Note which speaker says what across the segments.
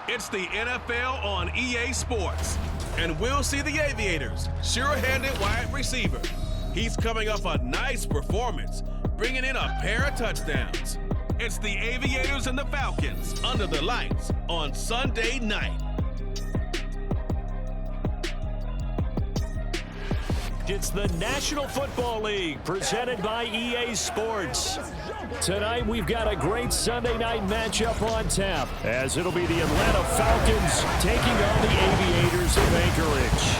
Speaker 1: It's the NFL on EA Sports. And we'll see the Aviators, sure-handed wide receiver. He's coming off a nice performance, bringing in a pair of touchdowns. It's the Aviators and the Falcons under the lights on Sunday night.
Speaker 2: It's the National Football League presented by EA Sports. Tonight we've got a great Sunday night matchup on tap, as it'll be the Atlanta Falcons taking on the Aviators of Anchorage.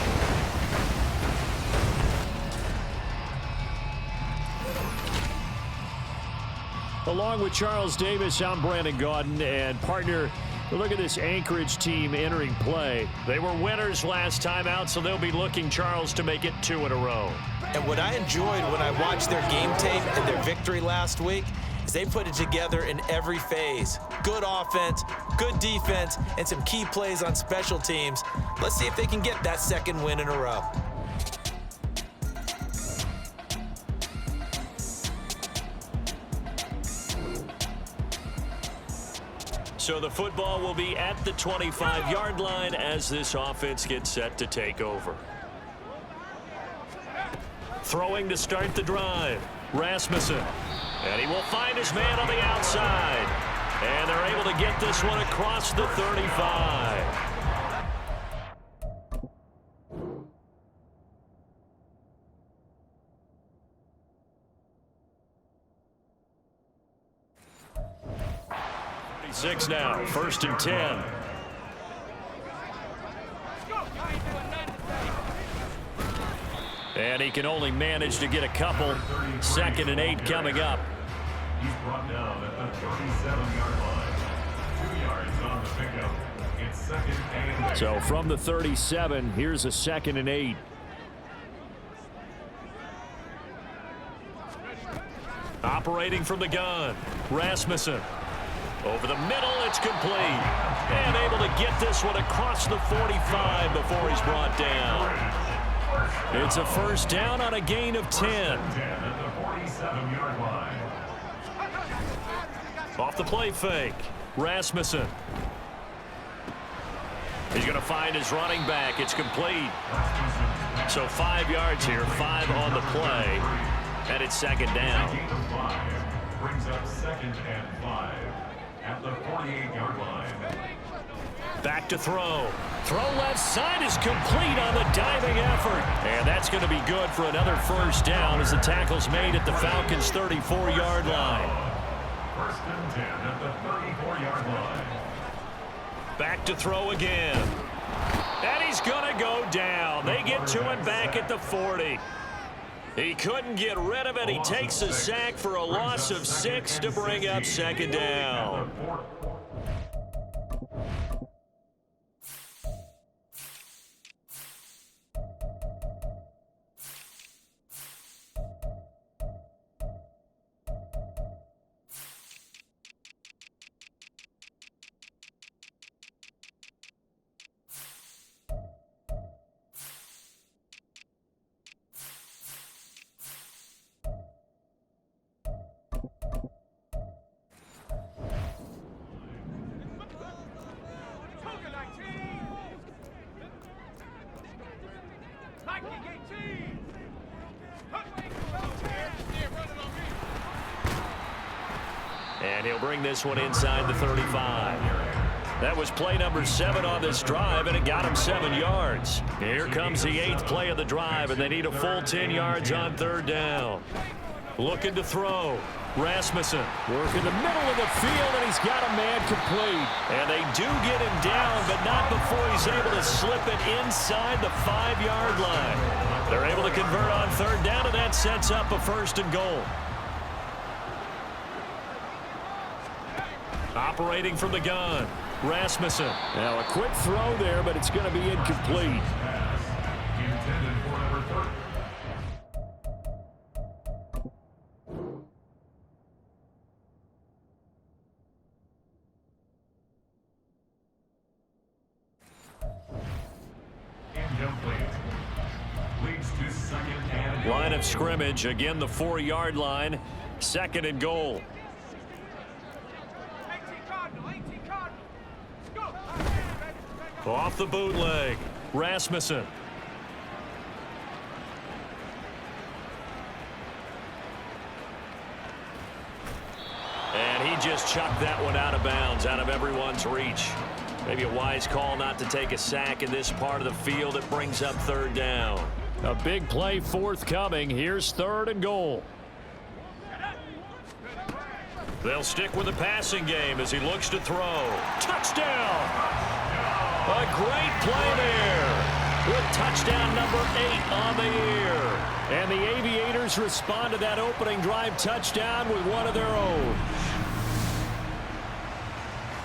Speaker 2: Along with Charles Davis, I'm Brandon Gaudin, and partner, look at this Anchorage team entering play. They were winners last time out, so they'll be looking, Charles, to make it 2 in a row.
Speaker 3: And what I enjoyed when I watched their game tape and their victory last week is they put it together in every phase. Good offense, good defense, and some key plays on special teams. Let's see if they can get that second win in a row.
Speaker 2: So the football will be at the 25-yard line as this offense gets set to take over. Throwing to start the drive, Rasmussen. And he will find his man on the outside. And they're able to get this one across the 35. Six now, 1st and 10. And he can only manage to get a couple. 2nd and 8 coming up.
Speaker 4: He's brought down at the 37-yard line. 2 yards on the pickup. It's 2nd and 8.
Speaker 2: So from the 37, here's a 2nd and 8. Operating from the gun, Rasmussen. Over the middle, it's complete. And able to get this one across the 45 before he's brought down. It's a 1st down on a gain of 10.
Speaker 4: At the 47-yard line.
Speaker 2: Off the play fake, Rasmussen. He's going to find his running back. It's complete. So 5 yards here, 5 on the play. And it's 2nd down.
Speaker 4: Brings up 2nd and 5. At the 48-yard line.
Speaker 2: Back to throw. Throw left side is complete on the diving effort. And that's going to be good for another 1st down as the tackle's made at the Falcons' 34-yard line.
Speaker 4: 1st and 10 at the 34-yard line.
Speaker 2: Back to throw again. And he's going to go down. They get to him back at the 40. He couldn't get rid of it. He takes a sack for a loss of 6 to bring up 2nd down. And he'll bring this one inside the 35. That was play number 7 on this drive, and it got him 7 yards. Here comes the 8th play of the drive, and they need a full 10 yards on 3rd down. Looking to throw. Rasmussen working the middle of the field, and he's got a man complete. And they do get him down, but not before he's able to slip it inside the 5-yard line. They're able to convert on 3rd down, and that sets up a 1st and goal. Operating from the gun, Rasmussen. Now a quick throw there, but it's going to be incomplete.
Speaker 4: Intended for number 30.
Speaker 2: Line of scrimmage, again the 4-yard line, 2nd and goal.
Speaker 5: 18 Cardinal, 18 Cardinal. Go!
Speaker 2: Off the bootleg, Rasmussen. And he just chucked that one out of bounds, out of everyone's reach. Maybe a wise call not to take a sack in this part of the field. It brings up third down. A big play forthcoming. Here's 3rd and goal. They'll stick with the passing game as he looks to throw. Touchdown! A great play there with touchdown number 8 on the year. And the Aviators respond to that opening drive touchdown with one of their own.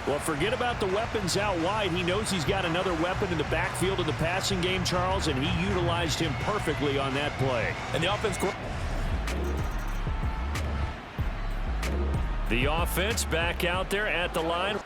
Speaker 2: Well, forget about the weapons out wide. He knows he's got another weapon in the backfield of the passing game, Charles, and he utilized him perfectly on that play.
Speaker 3: And the offense...
Speaker 2: The offense back out there at the line.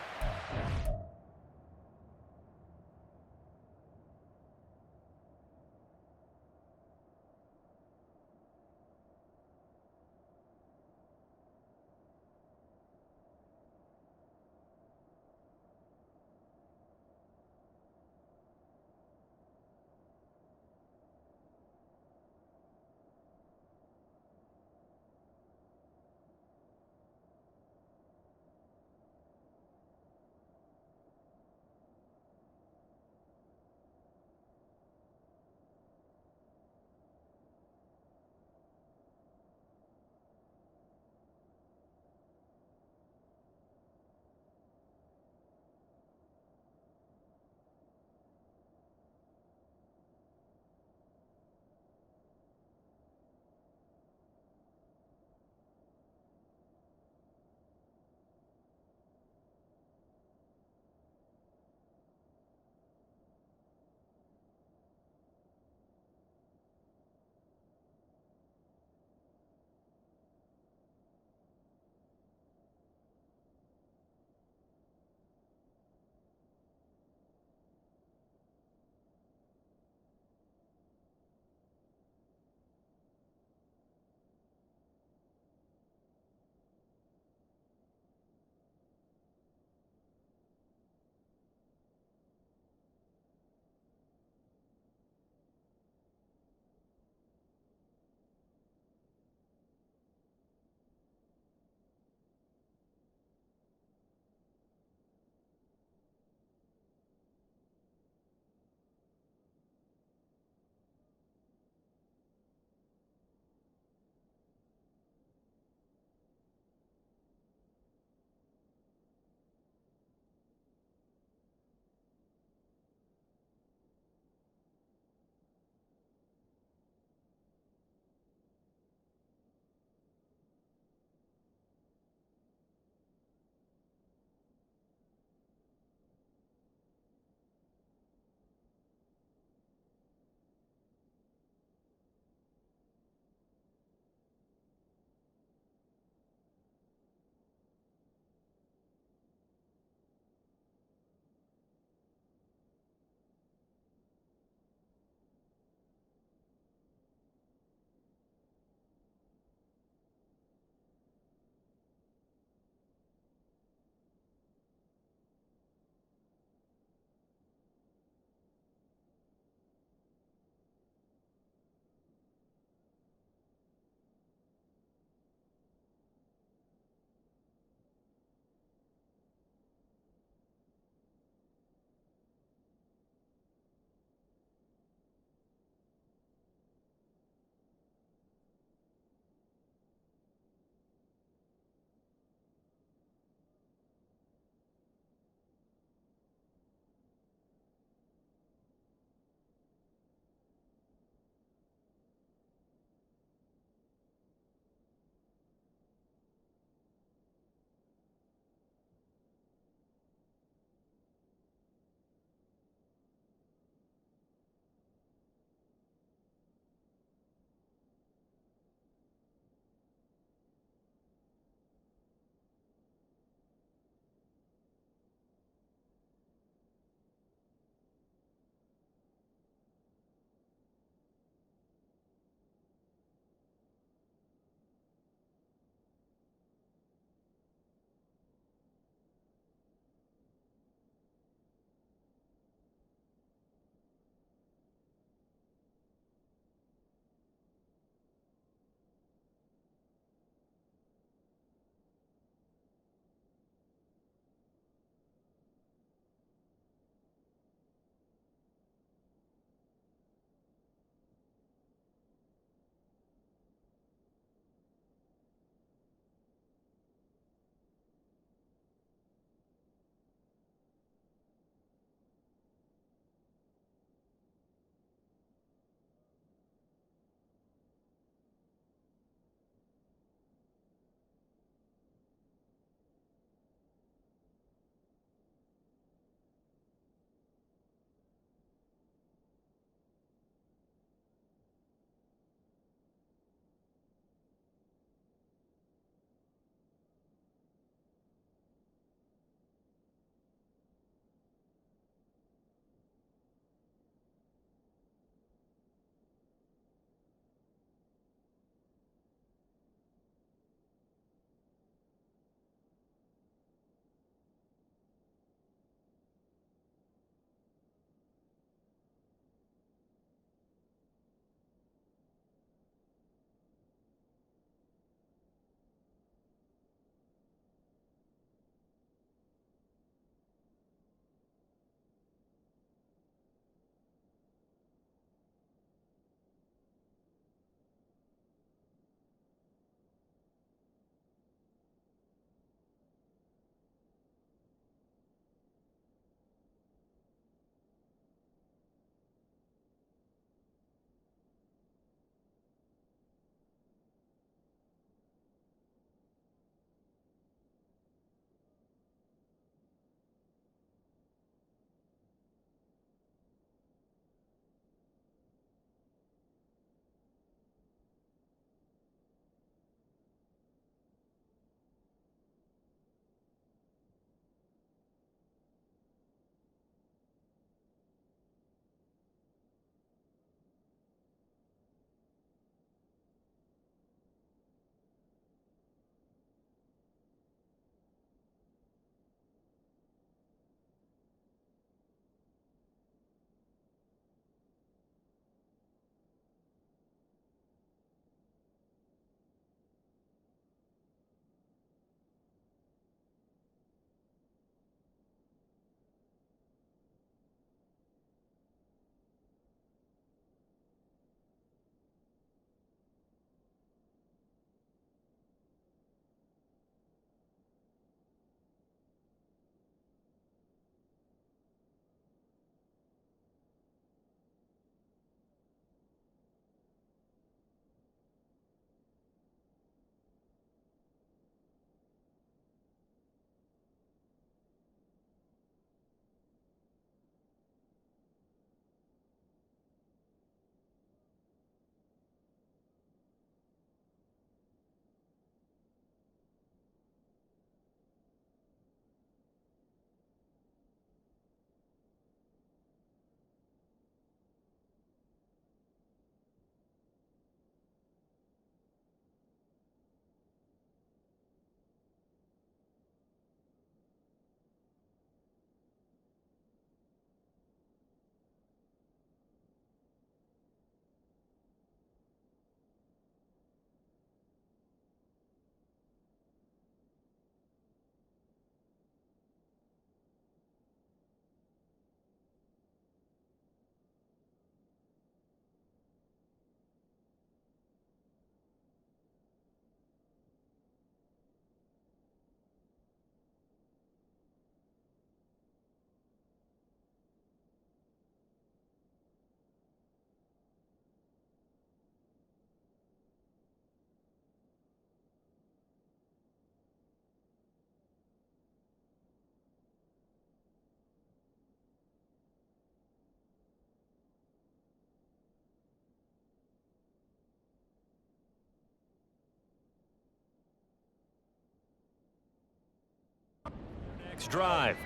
Speaker 2: Drive.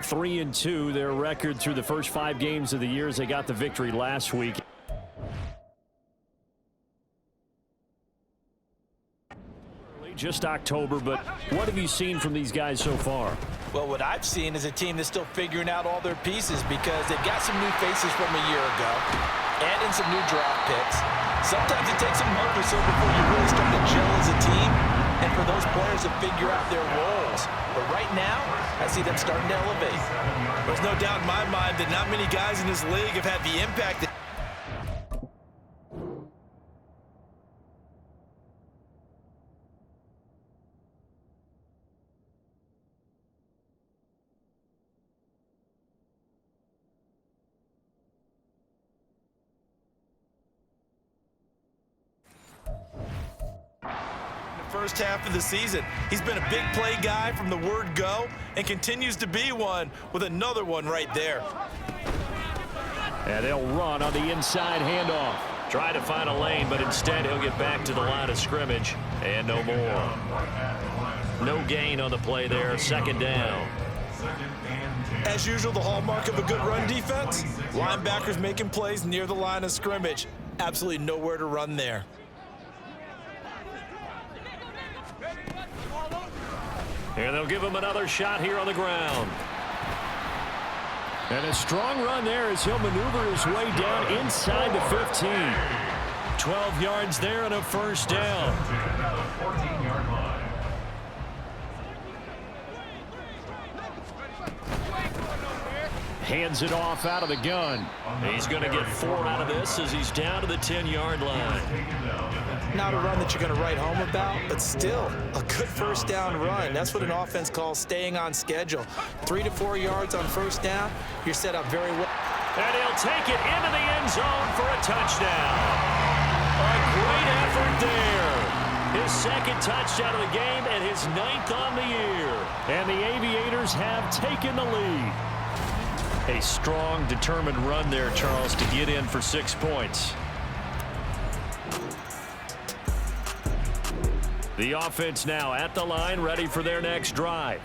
Speaker 2: 3-2, their record through the first 5 games of the year as they got the victory last week. Just October, but what have you seen from these guys so far?
Speaker 3: Well, what I've seen is a team that's still figuring out all their pieces because they've got some new faces from a year ago, add in some new draft picks. Sometimes it takes a month or so before you really start to gel as a team and for those players to figure out their roles. But right now, I see them starting to elevate.
Speaker 5: There's no doubt in my mind that not many guys in this league have had the impact that first half of the season. He's been a big play guy from the word go and continues to be one with another one right there.
Speaker 2: And they'll run on the inside handoff. Try to find a lane, but instead he'll get back to the line of scrimmage and no more. No gain on the play there. Second down.
Speaker 5: As usual, the hallmark of a good run defense, linebackers making plays near the line of scrimmage. Absolutely nowhere to run there.
Speaker 2: And they'll give him another shot here on the ground. And a strong run there as he'll maneuver his way down inside the 15. 12 yards there and a first down. Hands it off out of the gun. He's going to get 4 out of this as he's down to the 10-yard line.
Speaker 3: Not a run that you're going to write home about, but still a good first down run. That's what an offense calls staying on schedule. 3 to 4 yards on first down, you're set up very well.
Speaker 2: And he'll take it into the end zone for a touchdown. A great effort there. His second touchdown of the game and his 9th on the year. And the Aviators have taken the lead. A strong, determined run there, Charles, to get in for 6 points. The offense now at the line, ready for their next drive.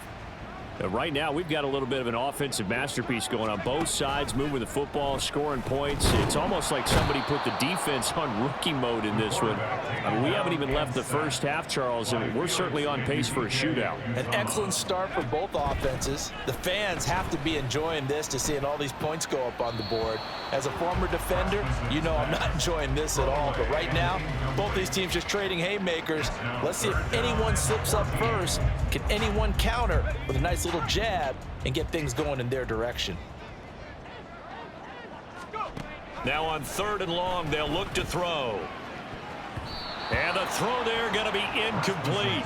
Speaker 2: Right now, we've got a little bit of an offensive masterpiece going on both sides, moving the football, scoring points. It's almost like somebody put the defense on rookie mode in this one. I mean, we haven't even left the first half, Charles, and we're certainly on pace for a shootout.
Speaker 3: An excellent start for both offenses. The fans have to be enjoying this to seeing all these points go up on the board. As a former defender, you know I'm not enjoying this at all. But right now, both these teams just trading haymakers. Let's see if anyone slips up first. Can anyone counter with a nice little jab and get things going in their direction?
Speaker 2: Now on 3rd and long, they'll look to throw. And the throw there going to be incomplete.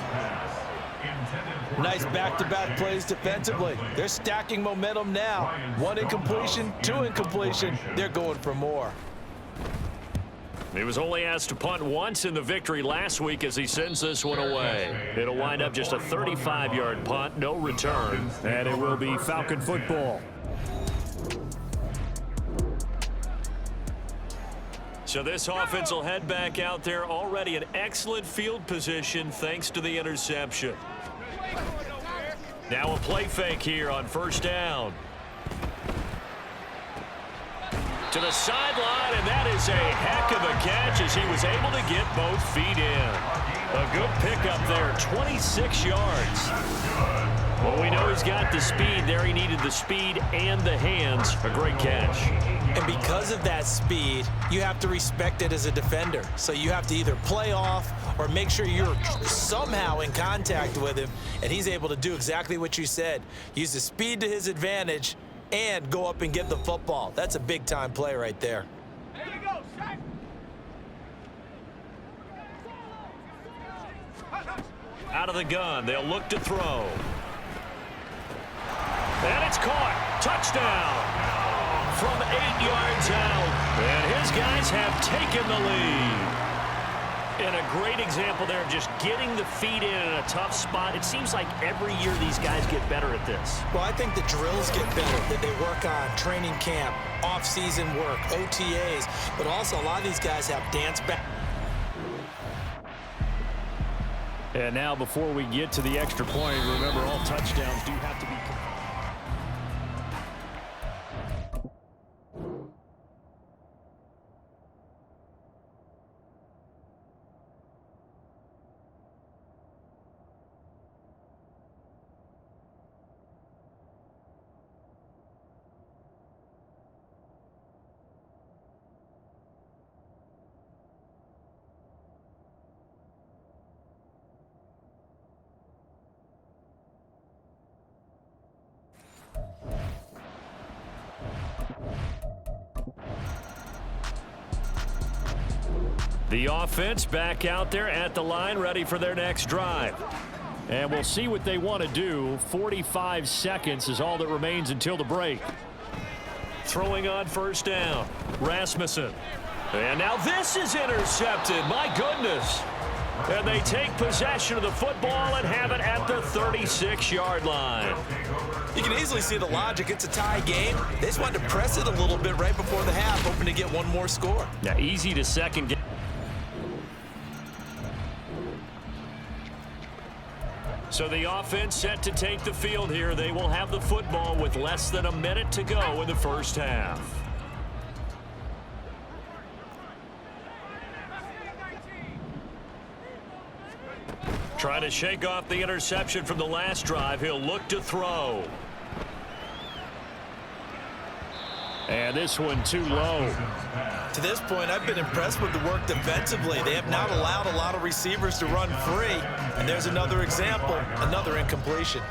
Speaker 3: Nice back-to-back plays defensively. They're stacking momentum now. 1 incompletion, 2 incompletion. They're going for more.
Speaker 2: He was only asked to punt once in the victory last week as he sends this one away. It'll wind up just a 35-yard punt, no return, and it will be Falcon football. So this offense will head back out there, already in excellent field position thanks to the interception. Now a play fake here on first down. To the sideline, and that is a heck of a catch as he was able to get both feet in. A good pickup there, 26 yards. Well, we know he's got the speed there. He needed the speed and the hands. A great catch.
Speaker 3: And because of that speed, you have to respect it as a defender. So you have to either play off or make sure you're somehow in contact with him. And he's able to do exactly what you said. Use the speed to his advantage and go up and get the football. That's a big-time play right there.
Speaker 2: Out of the gun, they'll look to throw. And it's caught. Touchdown. From 8 yards out. And his guys have taken the lead. And a great example there of just getting the feet in a tough spot. It seems like every year these guys get better at this.
Speaker 3: Well, I think the drills get better that they work on training camp, off-season work, OTAs, but also a lot of these guys have dance back.
Speaker 2: And now before we get to the extra point, remember all touchdowns do have to be The offense back out there at the line, ready for their next drive. And we'll see what they want to do. 45 seconds is all that remains until the break. Throwing on first down, Rasmussen. And now this is intercepted. My goodness. And they take possession of the football and have it at the 36-yard line.
Speaker 3: You can easily see the logic. It's a tie game. They just wanted to press it a little bit right before the half, hoping to get one more score.
Speaker 2: Now, easy to second guess. So the offense set to take the field here. They will have the football with less than a minute to go in the first half. Trying to shake off the interception from the last drive. He'll look to throw. And this one too low.
Speaker 3: To this point, I've been impressed with the work defensively. They have not allowed a lot of receivers to run free. And there's another example, another incompletion.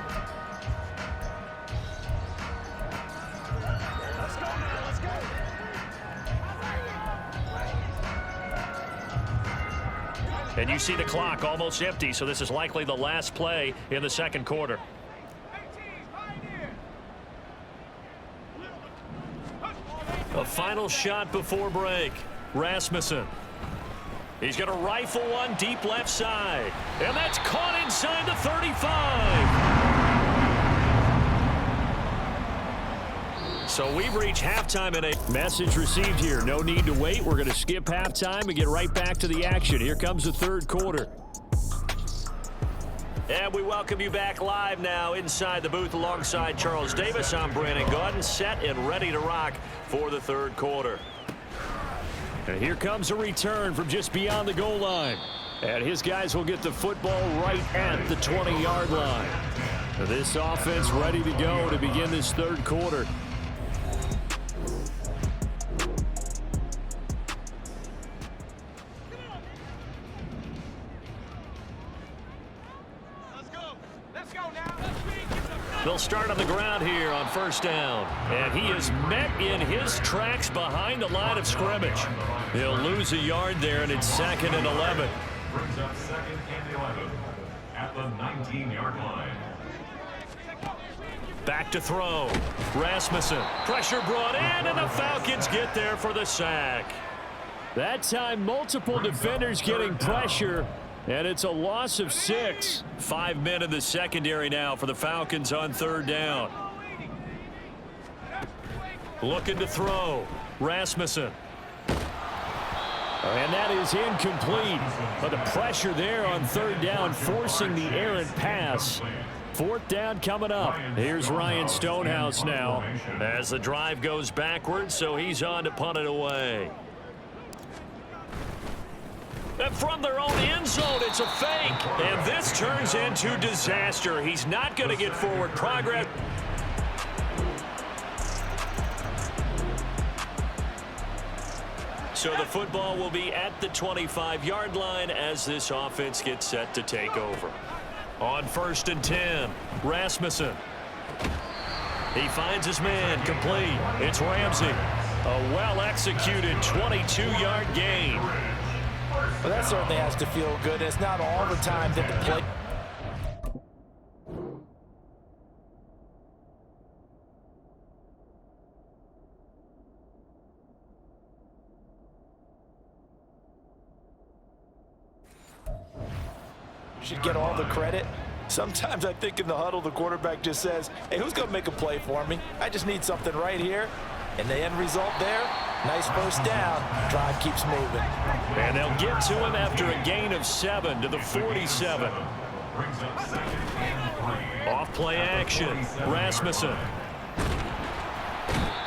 Speaker 2: And you see the clock almost empty, so this is likely the last play in the second quarter. A final shot before break. Rasmussen. He's going to rifle one deep left side. And that's caught inside the 35. So we've reached halftime in a message received here. No need to wait. We're going to skip halftime and get right back to the action. Here comes the third quarter. And we welcome you back live now inside the booth alongside Charles Davis. I'm Brandon Gaudin, set and ready to rock for the third quarter. And here comes a return from just beyond the goal line. And his guys will get the football right at the 20-yard line. This offense ready to go to begin this third quarter. They'll start on the ground here on first down. And he is met in his tracks behind the line of scrimmage. He'll lose a yard there, and it's 2nd and 11.
Speaker 4: Brings up 2nd and 11 at the 19-yard line.
Speaker 2: Back to throw. Rasmussen. Pressure brought in, and the Falcons get there for the sack. That time, multiple defenders getting pressure. And it's a loss of 6. 5 men in the secondary now for the Falcons on third down. Looking to throw. Rasmussen. And that is incomplete. But the pressure there on third down, forcing the errant pass. Fourth down coming up. Here's Ryan Stonehouse now as the drive goes backwards, so he's on to punt it away. And from their own end zone, it's a fake. And this turns into disaster. He's not going to get forward progress. So the football will be at the 25-yard line as this offense gets set to take over. On 1st and 10, Rasmussen. He finds his man complete. It's Ramsey. A well-executed 22-yard gain.
Speaker 3: Well, that certainly has to feel good. It's not all the time that the play. Should get all the credit. Sometimes I think in the huddle, the quarterback just says, hey, who's going to make a play for me? I just need something right here. And the end result there, nice first down. Drive keeps moving.
Speaker 2: And they'll get to him after a gain of 7 to the 47. Off play action. Rasmussen.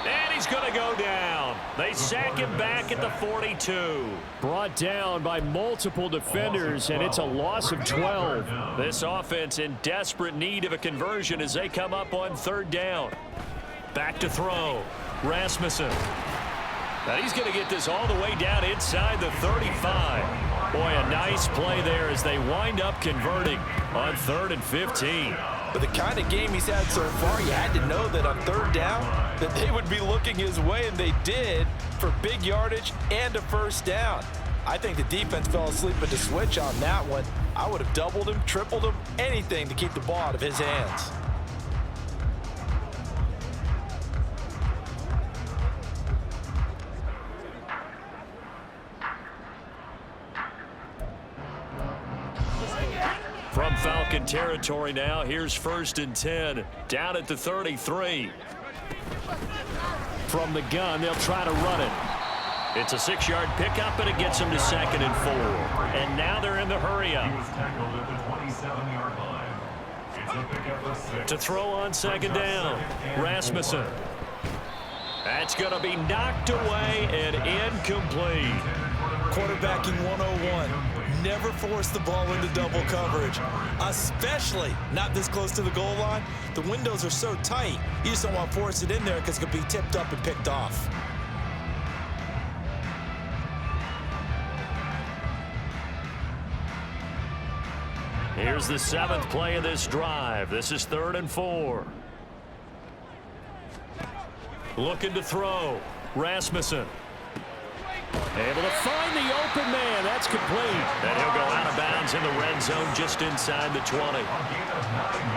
Speaker 2: And he's going to go down. They sack him back at the 42. Brought down by multiple defenders, and it's a loss of 12. This offense in desperate need of a conversion as they come up on third down. Back to throw. Rasmussen. Now he's going to get this all the way down inside the 35. Boy, a nice play there as they wind up converting on 3rd and 15.
Speaker 3: But the kind of game he's had so far, you had to know that on third down that they would be looking his way, and they did, for big yardage and a first down.
Speaker 5: I think the defense fell asleep at the switch on that one. I would have doubled him, tripled him, anything to keep the ball out of his hands.
Speaker 2: From Falcon territory now, here's 1st and 10, down at the 33. From the gun, they'll try to run it. It's a 6-yard pickup, and it gets them to 2nd and 4. And now they're in the hurry-up.
Speaker 4: He was tackled at the 27-yard line. It's a pickup of 6.
Speaker 2: To throw on 2nd down, Rasmussen. That's going to be knocked away and incomplete.
Speaker 5: Quarterbacking 101. Never force the ball into double coverage, especially not this close to the goal line. The windows are so tight, you just don't want to force it in there because it could be tipped up and picked off.
Speaker 2: Here's the 7th play of this drive. This is 3rd and 4. Looking to throw. Rasmussen. Able to find the open man. That's complete. And he'll go out of bounds in the red zone just inside the 20.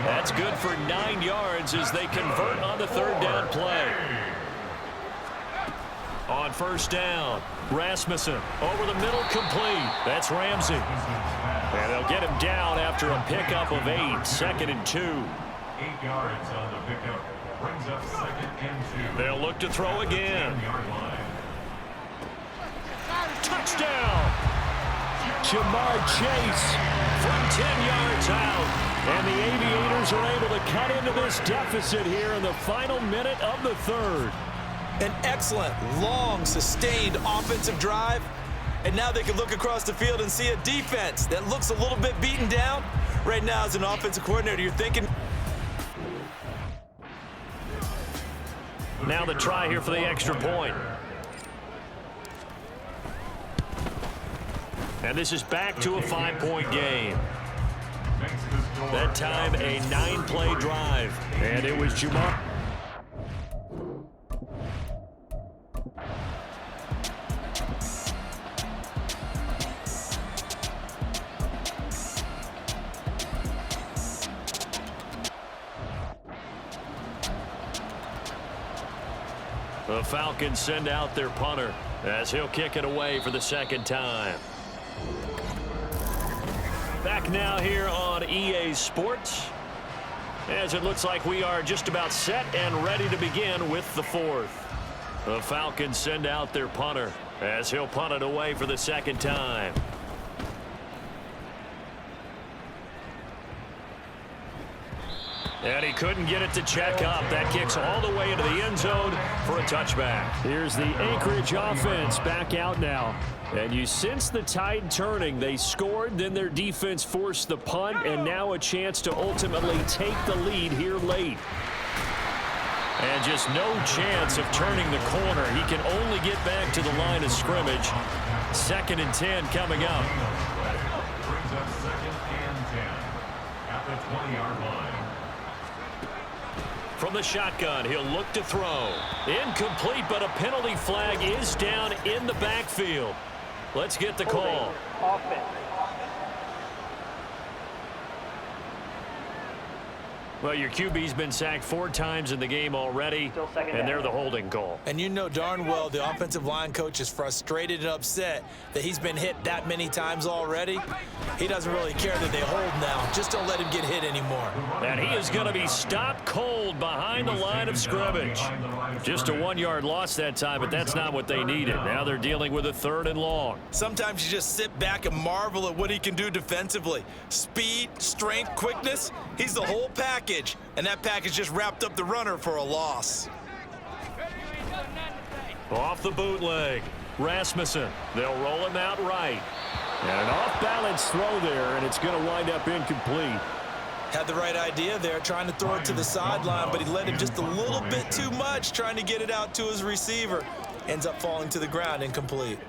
Speaker 2: That's good for 9 yards as they convert on the 3rd down play. On 1st down, Rasmussen over the middle, complete. That's Ramsey. And they'll get him down after a pickup of 8, 2nd and 2.
Speaker 4: 8 yards on the pickup. Brings up 2nd and 2.
Speaker 2: They'll look to throw again.
Speaker 4: 10-yard line.
Speaker 2: Touchdown! Jamar Chase from 10 yards out. And the Aviators are able to cut into this deficit here in the final minute of the 3rd.
Speaker 5: An excellent, long, sustained offensive drive. And now they can look across the field and see a defense that looks a little bit beaten down. Right now, as an offensive coordinator, you're thinking...
Speaker 2: Now the try here for the extra point. And this is back to a 5-point game. That time a 9-play drive. And it was Jamar. The Falcons send out their punter as he'll kick it away for the 2nd time. Back now here on EA Sports, as it looks like we are just about set and ready to begin with the 4th. The Falcons send out their punter as he'll punt it away for the 2nd time. And he couldn't get it to check up. That kicks all the way into the end zone for a touchback. Here's the Anchorage offense back out now. And you sense the tide turning. They scored, then their defense forced the punt, and now a chance to ultimately take the lead here late. And just no chance of turning the corner. He can only get back to the line of scrimmage. 2nd and 10 coming up.
Speaker 4: Brings up 2nd and 10 at the 20-yard line.
Speaker 2: From the shotgun, he'll look to throw. Incomplete, but a penalty flag is down in the backfield. Let's get the call. Well, your QB's been sacked 4 times in the game already, and they're the holding call.
Speaker 5: And you know darn well the offensive line coach is frustrated and upset that he's been hit that many times already. He doesn't really care that they hold now. Just don't let him get hit anymore.
Speaker 2: And he is going to be stopped cold behind the line of scrimmage. Just a 1-yard loss that time, but that's not what they needed. Now they're dealing with a 3rd and long.
Speaker 5: Sometimes you just sit back and marvel at what he can do defensively. Speed, strength, quickness, he's the whole package. And that package just wrapped up the runner for a loss.
Speaker 2: Off the bootleg, Rasmussen. They'll roll him out right. And an off-balance throw there, and it's going to wind up incomplete.
Speaker 5: Had the right idea there, trying to throw it to the sideline, but he led him just a little bit too much, trying to get it out to his receiver. Ends up falling to the ground, incomplete.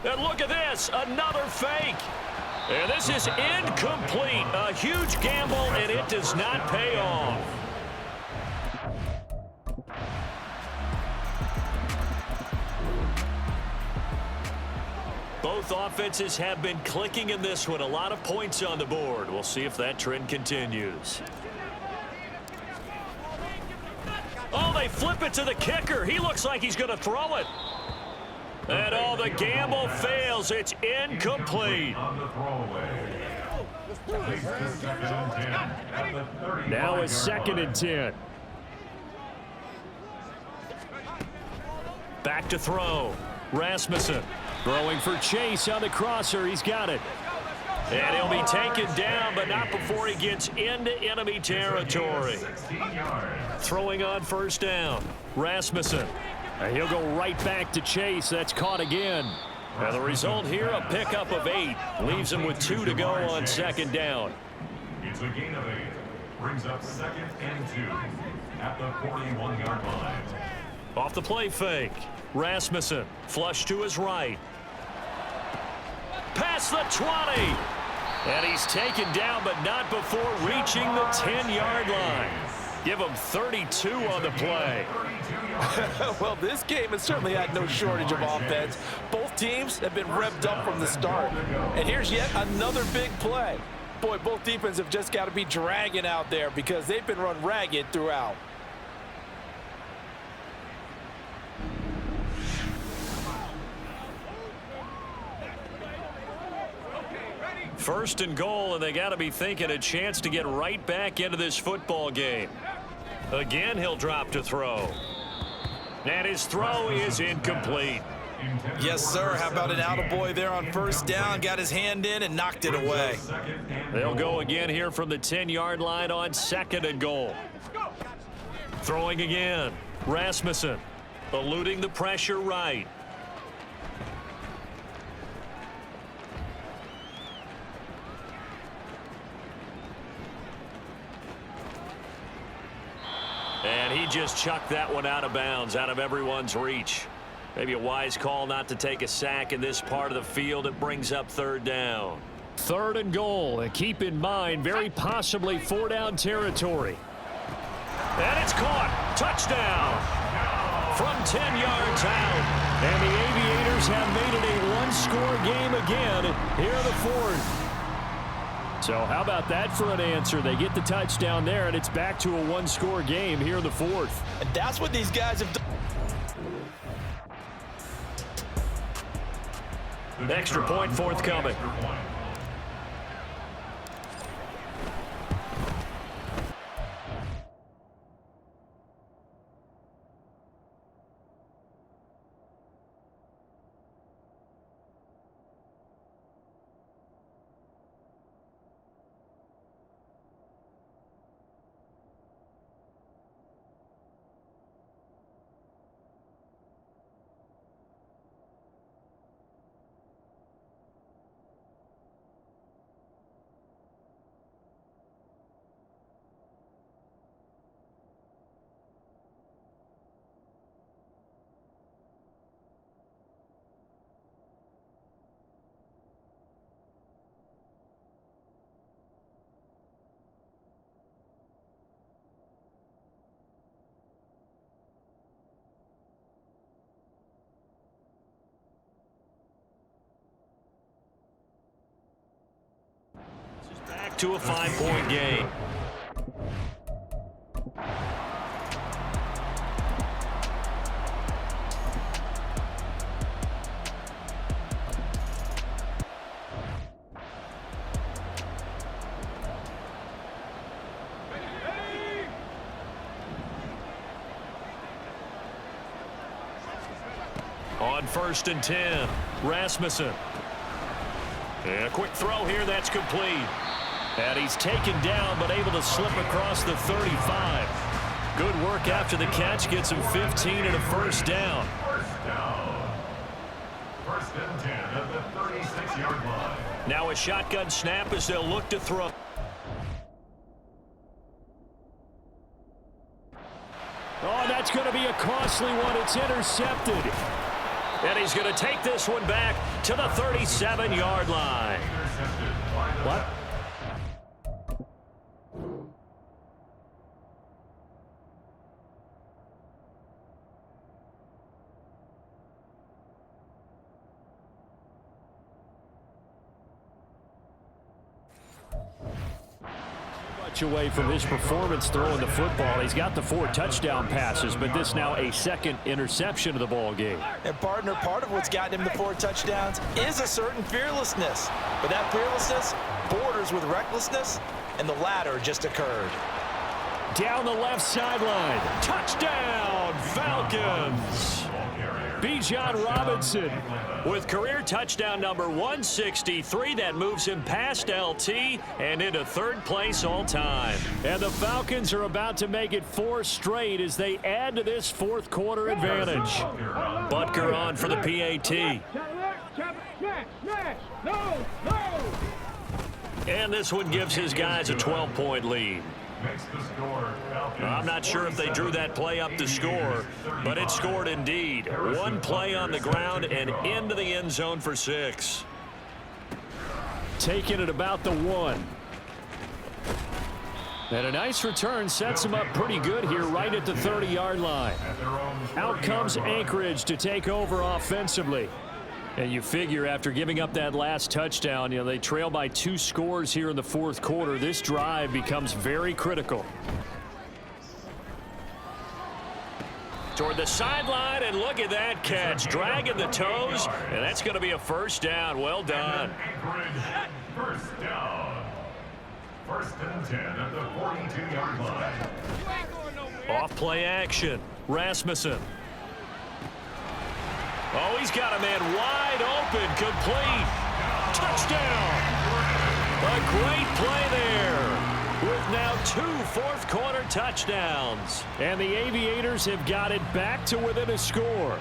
Speaker 2: And look at this, another fake. And this is incomplete. A huge gamble, and it does not pay off. Both offenses have been clicking in this one. A lot of points on the board. We'll see if that trend continues. Oh, they flip it to the kicker. He looks like he's going to throw it. And oh, the gamble fails. It's incomplete. Now it's 2nd and 10. Back to throw. Rasmussen throwing for Chase on the crosser. He's got it. And he'll be taken down, but not before he gets into enemy territory. Throwing on 1st down. Rasmussen. And he'll go right back to Chase. That's caught again. And the result here, a pickup of 8. Leaves him with 2 to go on 2nd down.
Speaker 4: It's a gain of 8. Brings up 2nd and 2 at the 41-yard line.
Speaker 2: Off the play fake. Rasmussen flush to his right. Past the 20. And he's taken down, but not before reaching the 10-yard line. Give him 32 on the play.
Speaker 5: Well, this game has certainly had no shortage of offense. Both teams have been revved up from the start. And here's yet another big play. Boy, both defenses have just got to be dragging out there because they've been run ragged throughout.
Speaker 2: First and goal, and they got to be thinking a chance to get right back into this football game. Again, he'll drop to throw. And his throw is incomplete.
Speaker 5: Yes, sir. How about an attaboy there on 1st down? Got his hand in and knocked it away.
Speaker 2: They'll go again here from the 10-yard line on 2nd and goal. Throwing again. Rasmussen eluding the pressure right. And he just chucked that one out of bounds, out of everyone's reach. Maybe a wise call not to take a sack in this part of the field. It brings up 3rd down. 3rd and goal, and keep in mind, very possibly 4-down territory. And it's caught. Touchdown. From 10 yards out. And the Aviators have made it a one-score game again here in the 4th. So how about that for an answer? They get the touchdown there, and it's back to a one-score game here in the 4th.
Speaker 5: And that's what these guys have done.
Speaker 2: Extra point forthcoming. Back to a 5-point game. On 1st and 10, Rasmussen. And a quick throw here, that's complete. And he's taken down, but able to slip across the 35. Good work after the catch, gets him 15 and a 1st down.
Speaker 4: 1st and 10 at the 36-yard line.
Speaker 2: Now a shotgun snap as they'll look to throw. Oh, that's going to be a costly one. It's intercepted. And he's going to take this one back to the 37-yard line. What? much away from his performance throwing the football. He's got the 4 touchdown passes, but this now a second interception of the ball game.
Speaker 3: And partner, part of what's gotten him the 4 touchdowns is a certain fearlessness. But that fearlessness borders with recklessness, and the latter just occurred.
Speaker 2: Down the left sideline. Touchdown, Falcons. Bijan Robinson with career touchdown number 163. That moves him past LT and into 3rd place all time. And the Falcons are about to make it 4 straight as they add to this 4th quarter advantage. Butker on for the PAT. And this one gives his guys a 12-point lead. I'm not sure if they drew that play up to score, but it scored indeed. 1 play on the ground and into the end zone for 6. Taking it about the 1. And a nice return sets him up pretty good here right at the 30-yard line. Out comes Anchorage to take over offensively. And you figure after giving up that last touchdown, they trail by 2 scores here in the 4th quarter. This drive becomes very critical. Toward the sideline, and look at that catch. Dragging the toes, and that's going to be a 1st down. Well done.
Speaker 4: First down. 1st and 10 at the 42-yard line.
Speaker 2: Off play action. Rasmussen. Oh, he's got a man wide open, complete. Touchdown. A great play there with now 2 4th-quarter touchdowns. And the Aviators have got it back to within a score.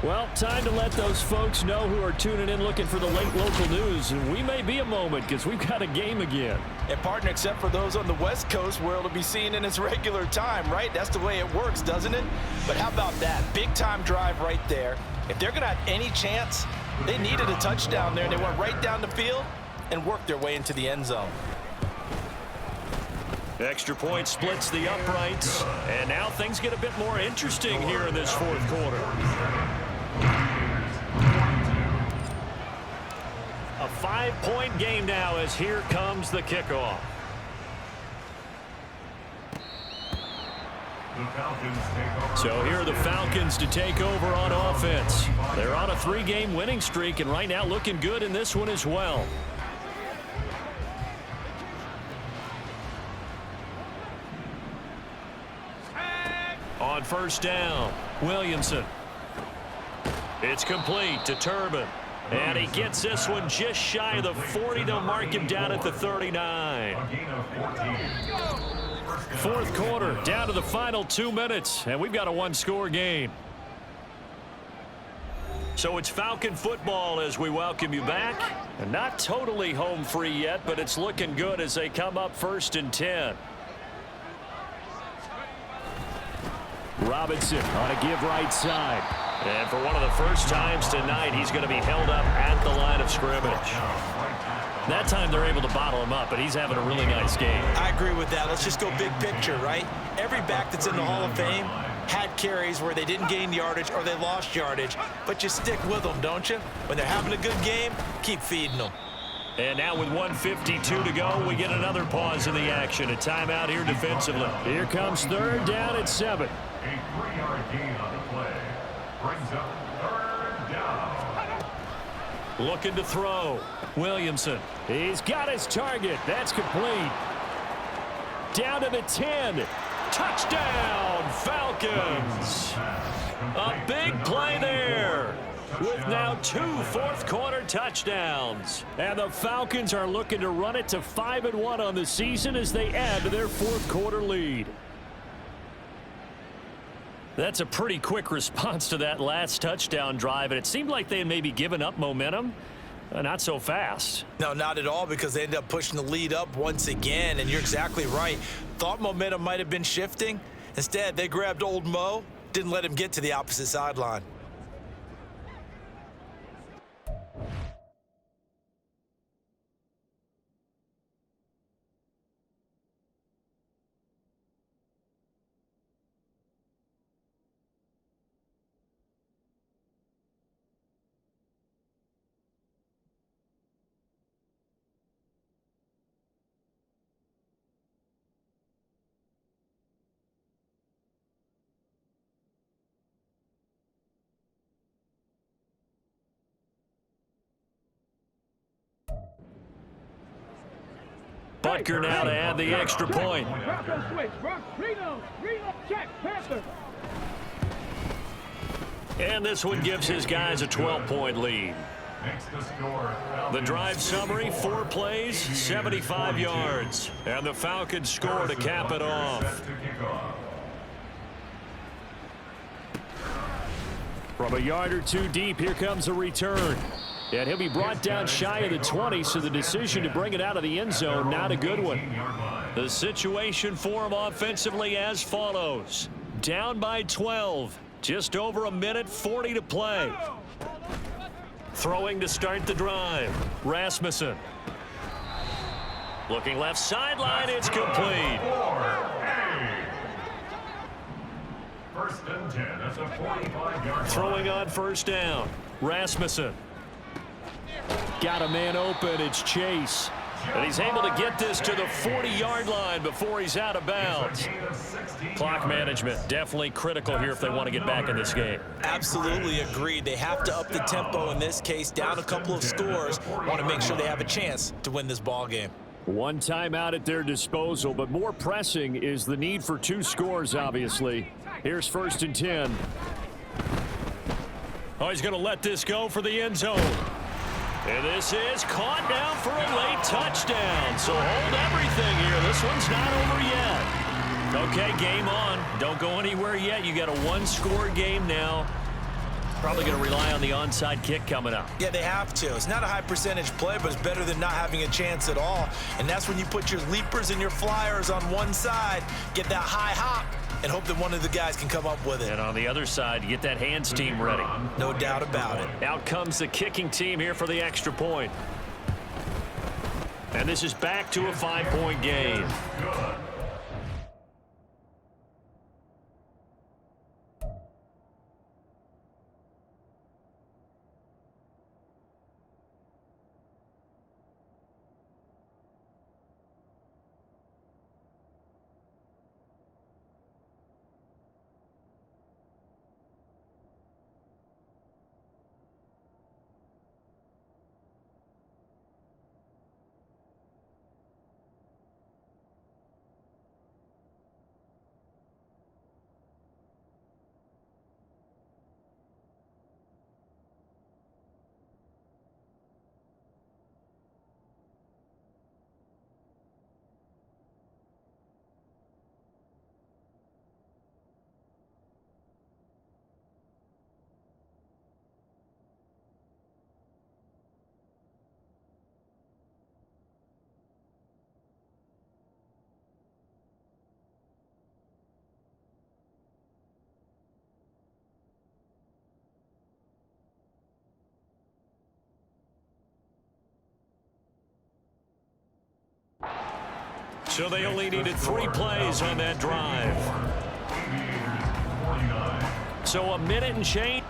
Speaker 2: Well, time to let those folks know who are tuning in looking for the late local news. And we may be a moment because we've got a game again.
Speaker 3: And partner, except for those on the West Coast where it'll be seen in its regular time, right? That's the way it works, doesn't it? But how about that? Big time drive right there. If they're going to have any chance, they needed a touchdown there, and they went right down the field and worked their way into the end zone.
Speaker 2: Extra point splits the uprights. And now things get a bit more interesting here in this 4th quarter. A 5-point game now as here comes the kickoff. So here are the Falcons to take over on offense. They're on a 3-game winning streak and right now looking good in this one as well. On 1st down, Williamson. It's complete to Turbin. And he gets this one just shy of the 40. They'll mark him down at the 39. 4th quarter, down to the final 2 minutes. And we've got a 1-score game. So it's Falcon football as we welcome you back. And not totally home free yet, but it's looking good as they come up 1st and 10. Robinson on a give right side. And for one of the first times tonight, he's going to be held up at the line of scrimmage. That time they're able to bottle him up, but he's having a really nice game.
Speaker 3: I agree with that. Let's just go big picture, right? Every back that's in the Hall of Fame had carries where they didn't gain yardage or they lost yardage, but you stick with them, don't you? When they're having a good game, keep feeding them.
Speaker 2: And now with 1:52 to go, we get another pause in the action. A timeout here defensively. Here comes 3rd down at 7.
Speaker 4: A 3-yard gain on the play brings up 3rd down.
Speaker 2: Looking to throw. Williamson. He's got his target. That's complete. Down to the 10. Touchdown, Falcons. A big play there. With now 2 4th-quarter touchdowns. And the Falcons are looking to run it to 5-1 on the season as they add to their 4th-quarter lead. That's a pretty quick response to that last touchdown drive, and it seemed like they had maybe given up momentum. Not so fast.
Speaker 3: No, not at all, because they ended up pushing the lead up once again, and you're exactly right. Thought momentum might have been shifting. Instead, they grabbed old Mo, didn't let him get to the opposite sideline.
Speaker 2: Butker now to add the extra point. And this one gives his guys a 12-point lead. The drive summary, 4 plays, 75 yards. And the Falcons score to cap it off. From a yard or two deep, here comes a return. And he'll be brought down shy of the 20, so the decision to bring it out of the end zone, not a good one. The situation for him offensively as follows. Down by 12. Just over a minute, 40 to play. Throwing to start the drive. Rasmussen. Looking left sideline, it's complete.
Speaker 4: First and 10 at the 45-yard
Speaker 2: Throwing on first down. Rasmussen. Got a man open, it's Chase. And he's able to get this to the 40-yard line before he's out of bounds. Clock management, definitely critical here if they want to get back in this game.
Speaker 5: Absolutely agreed. They have to up the tempo in this case, down a couple of scores. Want to make sure they have a chance to win this ball game.
Speaker 2: One timeout at their disposal, but more pressing is the need for 2 scores, obviously. Here's first and 10. Oh, he's going to let this go for the end zone. And this is caught down for a late touchdown. So hold everything here. This one's not over yet. Okay, game on. Don't go anywhere yet. You got a 1-score game now. Probably going to rely on the onside kick coming up.
Speaker 5: Yeah, they have to. It's not a high percentage play, but it's better than not having a chance at all. And that's when you put your leapers and your flyers on one side, get that high hop, and hope that one of the guys can come up with it.
Speaker 2: And on the other side, you get that hands team ready.
Speaker 5: No doubt about it.
Speaker 2: Out comes the kicking team here for the extra point. And this is back to a 5-point game. So they only needed 3 plays on that drive. So a minute and change.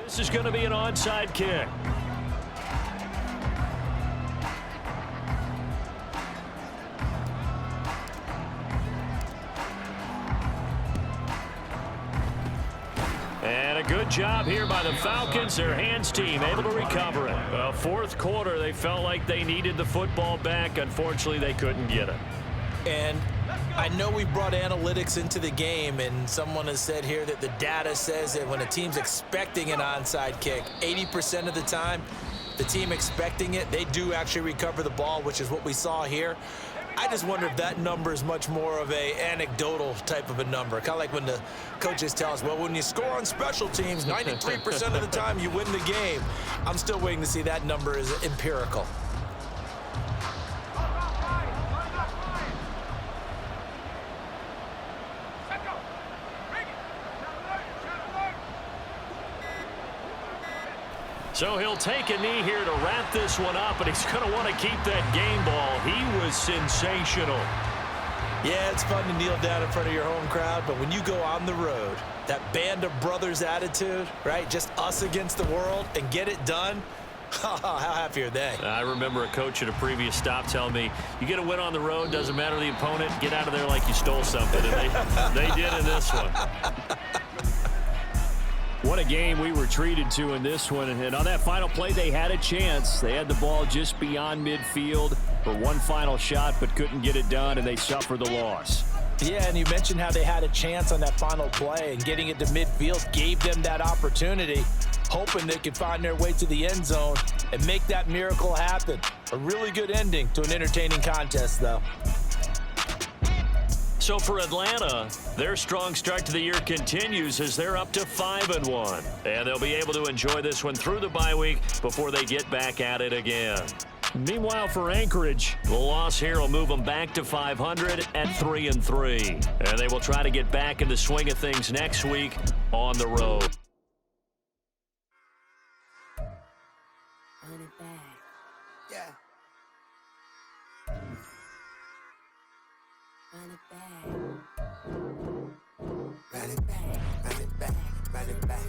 Speaker 2: This is going to be an onside kick. And a good job here by the Falcons, their hands team, able to recover it. Well, 4th quarter, they felt like they needed the football back. Unfortunately, they couldn't get it.
Speaker 5: And I know we brought analytics into the game, and someone has said here that the data says that when a team's expecting an onside kick, 80% of the time, the team expecting it, they do actually recover the ball, which is what we saw here. I just wonder if that number is much more of a anecdotal type of a number. Kind of like when the coaches tell us, well, when you score on special teams, 93% of the time you win the game. I'm still waiting to see that number is empirical.
Speaker 2: So he'll take a knee here to wrap this one up, and he's going to want to keep that game ball. He was sensational.
Speaker 5: Yeah, it's fun to kneel down in front of your home crowd, but when you go on the road, that band of brothers attitude, right? Just us against the world and get it done. How happy are they?
Speaker 2: I remember a coach at a previous stop telling me, you get a win on the road, doesn't matter the opponent, get out of there like you stole something. And they did in this one. What a game we were treated to in this one. And on that final play, they had a chance. They had the ball just beyond midfield for one final shot, but couldn't get it done, and they suffered the loss.
Speaker 5: Yeah, and you mentioned how they had a chance on that final play, and getting it to midfield gave them that opportunity, hoping they could find their way to the end zone and make that miracle happen. A really good ending to an entertaining contest, though.
Speaker 2: So for Atlanta, their strong start to the year continues as they're up to 5-1. And they'll be able to enjoy this one through the bye week before they get back at it again. Meanwhile, for Anchorage, the loss here will move them back to 500 at 3-3. And they will try to get back in the swing of things next week on the road.
Speaker 6: Run it back.
Speaker 7: Yeah.
Speaker 6: Run it back.
Speaker 7: Run it back, run it back, run it back,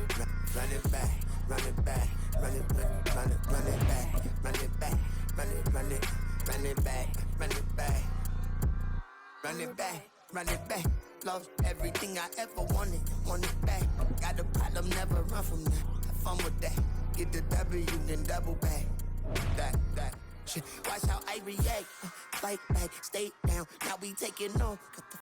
Speaker 7: run it back, run it back, run it back, run it back, run it back, run it back, run it back, run it back, run it back. Lost everything I ever wanted it back. Got a problem, never run from that. Have fun with that. Get the W, then double back. That. Shit. Watch how I react. Fight back, stay down. Now we taking on. Got the